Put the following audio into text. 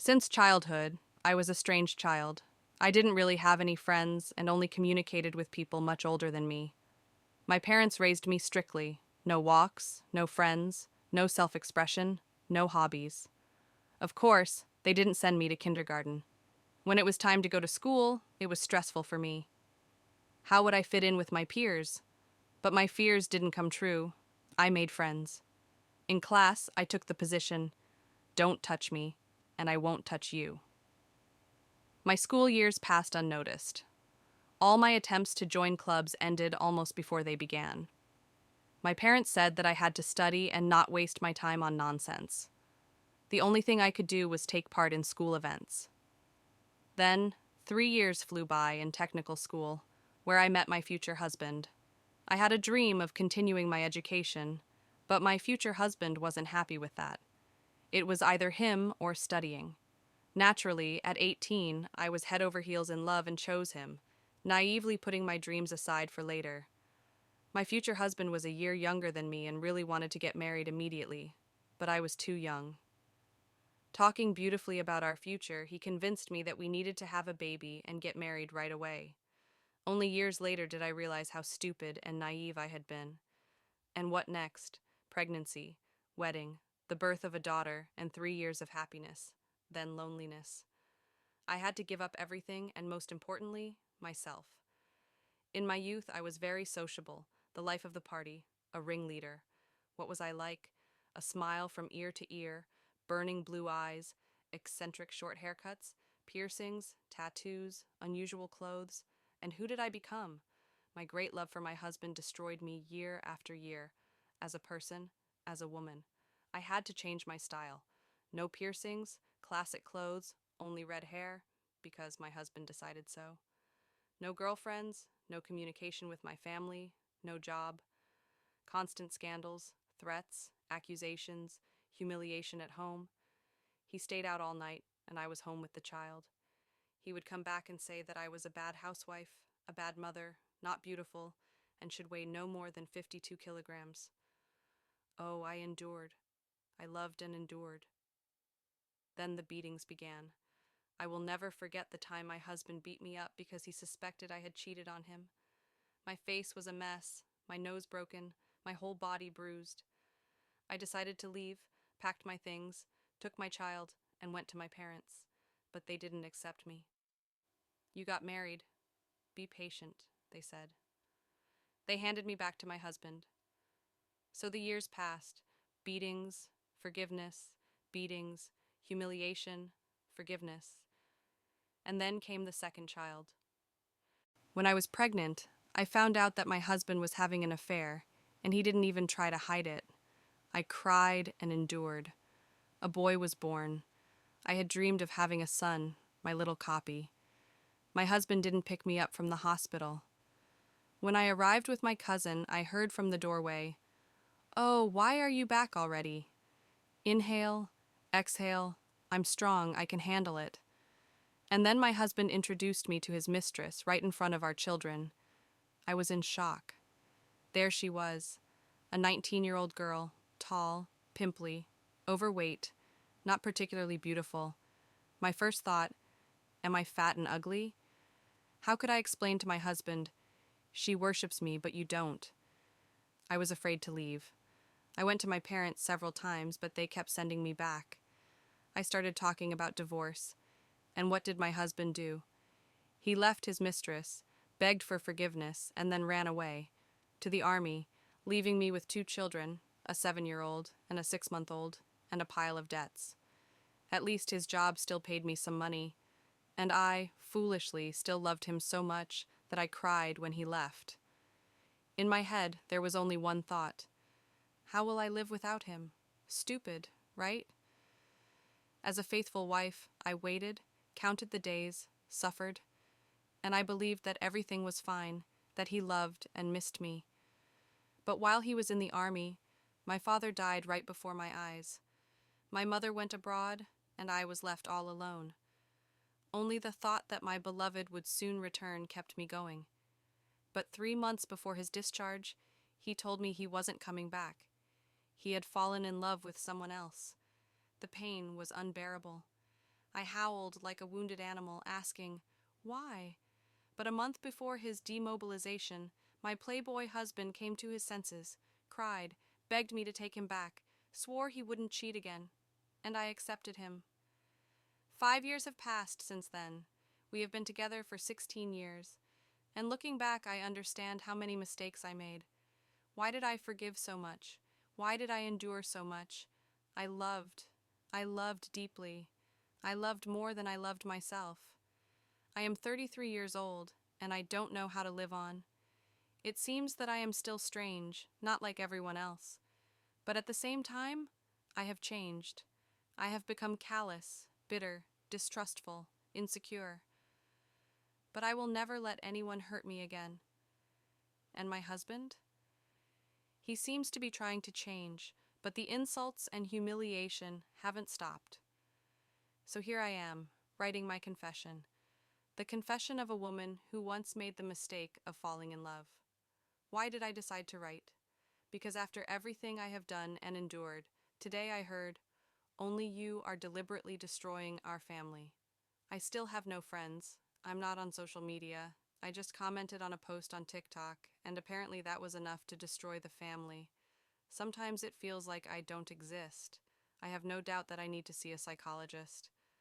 Since childhood, I was a strange child. I didn't really have any friends and only communicated with people much older than me. My parents raised me strictly: no walks, no friends, no self expression, no hobbies. Of course, they didn't send me to kindergarten. When it was time to go to school, it was stressful for me. How would I fit in with my peers? But my fears didn't come true. I made friends. In class, I took the position: don't touch me, and I won't touch you. My school years passed unnoticed. All my attempts to join clubs ended almost before they began. My parents said that I had to study and not waste my time on nonsense. The only thing I could do was take part in school events. Then, 3 years flew by in technical school, where I met my future husband. I had a dream of continuing my education, but my future husband wasn't happy with that. It was either him or studying. Naturally, at 18, I was head over heels in love and chose him, naively putting my dreams aside for later. My future husband was a year younger than me and really wanted to get married immediately, but I was too young. Talking beautifully about our future, he convinced me that we needed to have a baby and get married right away. Only years later did I realize how stupid and naive I had been. And what next? Pregnancy, wedding, the birth of a daughter, and 3 years of happiness, then loneliness. I had to give up everything, and most importantly, myself. In my youth, I was very sociable, the life of the party, a ringleader. What was I like? A smile from ear to ear, burning blue eyes, eccentric short haircuts, piercings, tattoos, unusual clothes. And who did I become? My great love for my husband destroyed me year after year, as a person, as a woman. I had to change my style. No piercings, classic clothes, only red hair, because my husband decided so. No girlfriends, no communication with my family, no job. Constant scandals, threats, accusations, humiliation at home. He stayed out all night, and I was home with the child. He would come back and say that I was a bad housewife, a bad mother, not beautiful, and should weigh no more than 52 kilograms. Oh, I endured. I loved and endured. Then the beatings began. I will never forget the time my husband beat me up because he suspected I had cheated on him. My face was a mess, my nose broken, my whole body bruised. I decided to leave, packed my things, took my child, and went to my parents. But they didn't accept me. You got married. Be patient, they said. They handed me back to my husband. So the years passed. Beatings, forgiveness, beatings, humiliation, forgiveness. And then came the second child. When I was pregnant, I found out that my husband was having an affair, and he didn't even try to hide it. I cried and endured. A boy was born. I had dreamed of having a son, my little copy. My husband didn't pick me up from the hospital. When I arrived with my cousin, I heard from the doorway, "Oh, why are you back already?" Inhale, exhale, I'm strong, I can handle it. And then my husband introduced me to his mistress right in front of our children. I was in shock. There she was, a 19-year-old girl, tall, pimply, overweight, not particularly beautiful. My first thought, am I fat and ugly? How could I explain to my husband, "She worships me, but you don't"? I was afraid to leave. I went to my parents several times, but they kept sending me back. I started talking about divorce. And what did my husband do? He left his mistress, begged for forgiveness, and then ran away to the army, leaving me with 2 children, a 7-year-old and a 6-month-old, and a pile of debts. At least his job still paid me some money, and I, foolishly, still loved him so much that I cried when he left. In my head, there was only one thought: how will I live without him? Stupid, right? As a faithful wife, I waited, counted the days, suffered, and I believed that everything was fine, that he loved and missed me. But while he was in the army, my father died right before my eyes. My mother went abroad, and I was left all alone. Only the thought that my beloved would soon return kept me going. But 3 months before his discharge, he told me he wasn't coming back. He had fallen in love with someone else. The pain was unbearable. I howled like a wounded animal, asking, why? But a month before his demobilization, my playboy husband came to his senses, cried, begged me to take him back, swore he wouldn't cheat again. And I accepted him. 5 years have passed since then. We have been together for 16 years. And looking back, I understand how many mistakes I made. Why did I forgive so much? Why did I endure so much? I loved. I loved deeply. I loved more than I loved myself. I am 33 years old, and I don't know how to live on. It seems that I am still strange, not like everyone else. But at the same time, I have changed. I have become callous, bitter, distrustful, insecure. But I will never let anyone hurt me again. And my husband? He seems to be trying to change, but the insults and humiliation haven't stopped. So here I am, writing my confession. The confession of a woman who once made the mistake of falling in love. Why did I decide to write? Because after everything I have done and endured, today I heard, only you are deliberately destroying our family. I still have no friends. I'm not on social media. I just commented on a post on TikTok, and apparently that was enough to destroy the family. Sometimes it feels like I don't exist. I have no doubt that I need to see a psychologist.